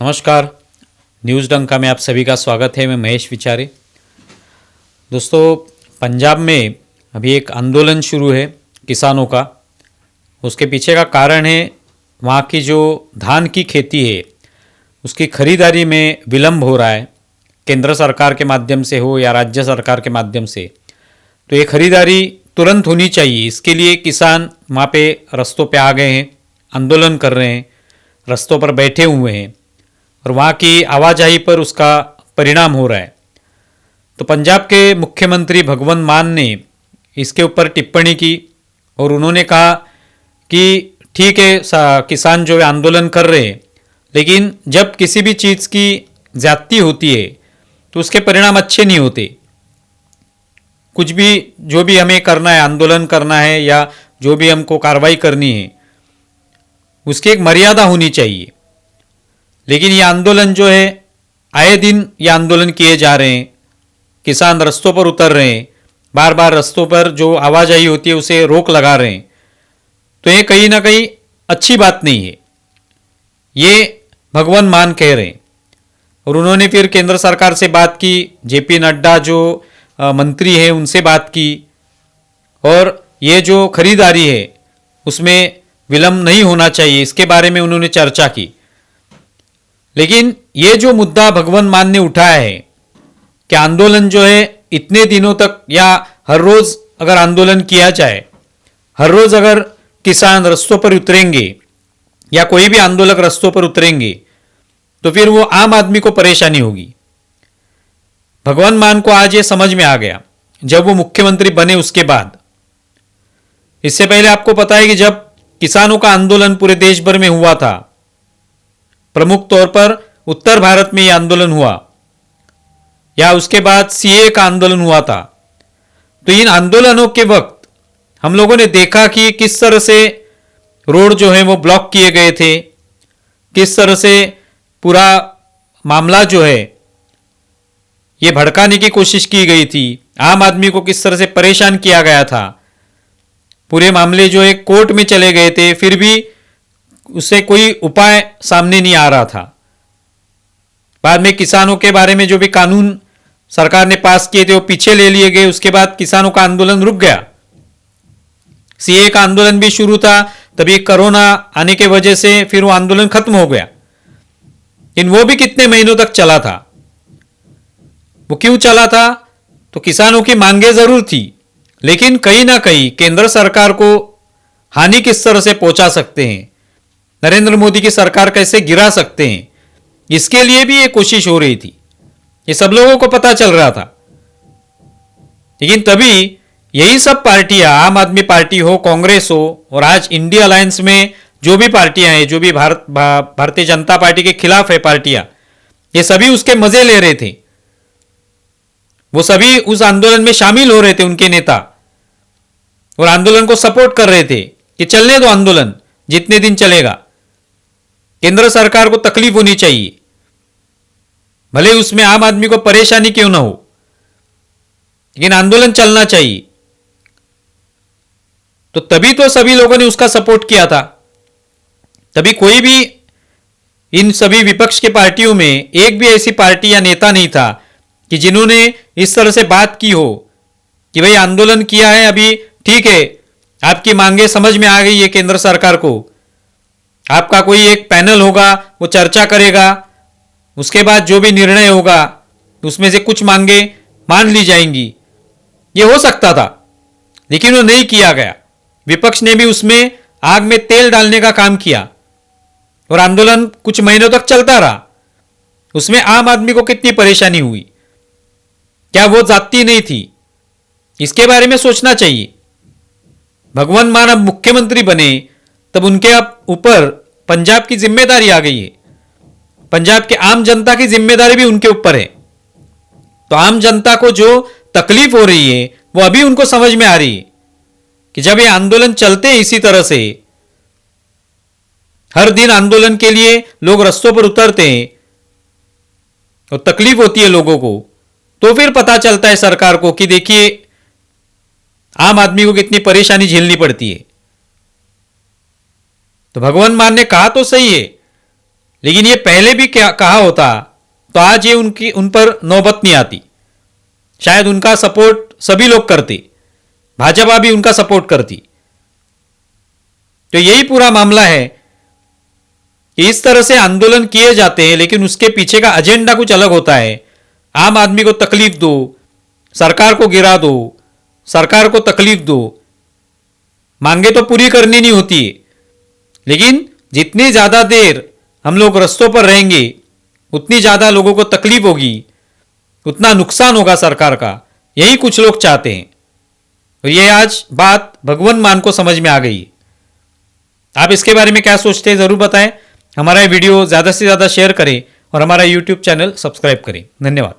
नमस्कार। न्यूज़ डंका में आप सभी का स्वागत है। मैं महेश विचारे। दोस्तों, पंजाब में अभी एक आंदोलन शुरू है किसानों का। उसके पीछे का कारण है वहाँ की जो धान की खेती है उसकी खरीदारी में विलम्ब हो रहा है, केंद्र सरकार के माध्यम से हो या राज्य सरकार के माध्यम से। तो ये खरीदारी तुरंत होनी चाहिए। इसके लिए किसान वहाँ पे रस्तों पे आ गए हैं, आंदोलन कर रहे हैं, रस्तों पर बैठे हुए हैं और वहाँ की आवाजाही पर उसका परिणाम हो रहा है। तो पंजाब के मुख्यमंत्री भगवंत मान ने इसके ऊपर टिप्पणी की और उन्होंने कहा कि ठीक है, किसान जो है आंदोलन कर रहे हैं, लेकिन जब किसी भी चीज़ की ज्यादती होती है तो उसके परिणाम अच्छे नहीं होते। कुछ भी जो भी हमें करना है, आंदोलन करना है या जो भी हमको कार्रवाई करनी है, उसकी एक मर्यादा होनी चाहिए। लेकिन ये आंदोलन जो है, आए दिन ये आंदोलन किए जा रहे हैं, किसान रस्तों पर उतर रहे हैं, बार बार रस्तों पर जो आवाजाही होती है उसे रोक लगा रहे हैं। तो ये कहीं ना कहीं अच्छी बात नहीं है, ये भगवंत मान कह रहे हैं। और उन्होंने फिर केंद्र सरकार से बात की, जेपी नड्डा जो मंत्री है उनसे बात की, और ये जो खरीदारी है उसमें विलंब नहीं होना चाहिए, इसके बारे में उन्होंने चर्चा की। लेकिन ये जो मुद्दा भगवंत मान ने उठाया है कि आंदोलन जो है इतने दिनों तक या हर रोज अगर आंदोलन किया जाए, हर रोज अगर किसान रस्तों पर उतरेंगे या कोई भी आंदोलक रस्तों पर उतरेंगे तो फिर वो आम आदमी को परेशानी होगी। भगवंत मान को आज ये समझ में आ गया जब वो मुख्यमंत्री बने उसके बाद। इससे पहले आपको पता है कि जब किसानों का आंदोलन पूरे देश भर में हुआ था, प्रमुख तौर पर उत्तर भारत में यह आंदोलन हुआ, या उसके बाद सीए का आंदोलन हुआ था, तो इन आंदोलनों के वक्त हम लोगों ने देखा कि किस तरह से रोड जो है वो ब्लॉक किए गए थे, किस तरह से पूरा मामला जो है ये भड़काने की कोशिश की गई थी, आम आदमी को किस तरह से परेशान किया गया था। पूरे मामले जो है कोर्ट में चले गए थे, फिर भी उससे कोई उपाय सामने नहीं आ रहा था। बाद में किसानों के बारे में जो भी कानून सरकार ने पास किए थे वो पीछे ले लिए गए। उसके बाद किसानों का आंदोलन रुक गया। सीए का आंदोलन भी शुरू था, तभी कोरोना आने के वजह से फिर वो आंदोलन खत्म हो गया। इन वो भी कितने महीनों तक चला था। वो क्यों चला था? तो किसानों की मांगे जरूर थी, लेकिन कहीं ना कहीं केंद्र सरकार को हानि किस तरह से पहुंचा सकते हैं, नरेंद्र मोदी की सरकार कैसे गिरा सकते हैं, इसके लिए भी ये कोशिश हो रही थी। ये सब लोगों को पता चल रहा था। लेकिन तभी यही सब पार्टियां, आम आदमी पार्टी हो, कांग्रेस हो, और आज इंडिया अलायंस में जो भी पार्टियां हैं, जो भी भारतीय जनता पार्टी के खिलाफ है पार्टियां, ये सभी उसके मजे ले रहे थे। वो सभी उस आंदोलन में शामिल हो रहे थे, उनके नेता, और आंदोलन को सपोर्ट कर रहे थे कि चलने दो आंदोलन, जितने दिन चलेगा। केंद्र सरकार को तकलीफ होनी चाहिए, भले उसमें आम आदमी को परेशानी क्यों ना हो, लेकिन आंदोलन चलना चाहिए। तो तभी तो सभी लोगों ने उसका सपोर्ट किया था। तभी कोई भी इन सभी विपक्ष के पार्टियों में एक भी ऐसी पार्टी या नेता नहीं था कि जिन्होंने इस तरह से बात की हो कि भाई आंदोलन किया है, अभी ठीक है, आपकी मांगे समझ में आ गई है केंद्र सरकार को, आपका कोई एक पैनल होगा, वो चर्चा करेगा, उसके बाद जो भी निर्णय होगा उसमें से कुछ मांगे मान ली जाएंगी। ये हो सकता था, लेकिन वो नहीं किया गया। विपक्ष ने भी उसमें आग में तेल डालने का काम किया और आंदोलन कुछ महीनों तक चलता रहा। उसमें आम आदमी को कितनी परेशानी हुई, क्या वो जाती नहीं थी? इसके बारे में सोचना चाहिए। भगवंत मान अब मुख्यमंत्री बने तब उनके ऊपर पंजाब की जिम्मेदारी आ गई है। पंजाब के आम जनता की जिम्मेदारी भी उनके ऊपर है। तो आम जनता को जो तकलीफ हो रही है वो अभी उनको समझ में आ रही है कि जब ये आंदोलन चलते हैं इसी तरह से, हर दिन आंदोलन के लिए लोग रस्तों पर उतरते हैं और तकलीफ होती है लोगों को, तो फिर पता चलता है सरकार को कि देखिए आम आदमी को कितनी परेशानी झेलनी पड़ती है। तो भगवंत मान ने कहा तो सही है लेकिन ये पहले भी क्या कहा होता तो आज ये उन पर नौबत नहीं आती। शायद उनका सपोर्ट सभी लोग करते, भाजपा भी उनका सपोर्ट करती। तो यही पूरा मामला है कि इस तरह से आंदोलन किए जाते हैं, लेकिन उसके पीछे का एजेंडा कुछ अलग होता है। आम आदमी को तकलीफ दो, सरकार को गिरा दो, सरकार को तकलीफ दो। मांगे तो पूरी करनी नहीं होती है, लेकिन जितनी ज्यादा देर हम लोग रस्तों पर रहेंगे उतनी ज्यादा लोगों को तकलीफ होगी, उतना नुकसान होगा सरकार का। यही कुछ लोग चाहते हैं और ये आज बात भगवंत मान को समझ में आ गई। आप इसके बारे में क्या सोचते हैं जरूर बताएं। हमारा वीडियो ज्यादा से ज्यादा शेयर करें और हमारा यूट्यूब चैनल सब्सक्राइब करें। धन्यवाद।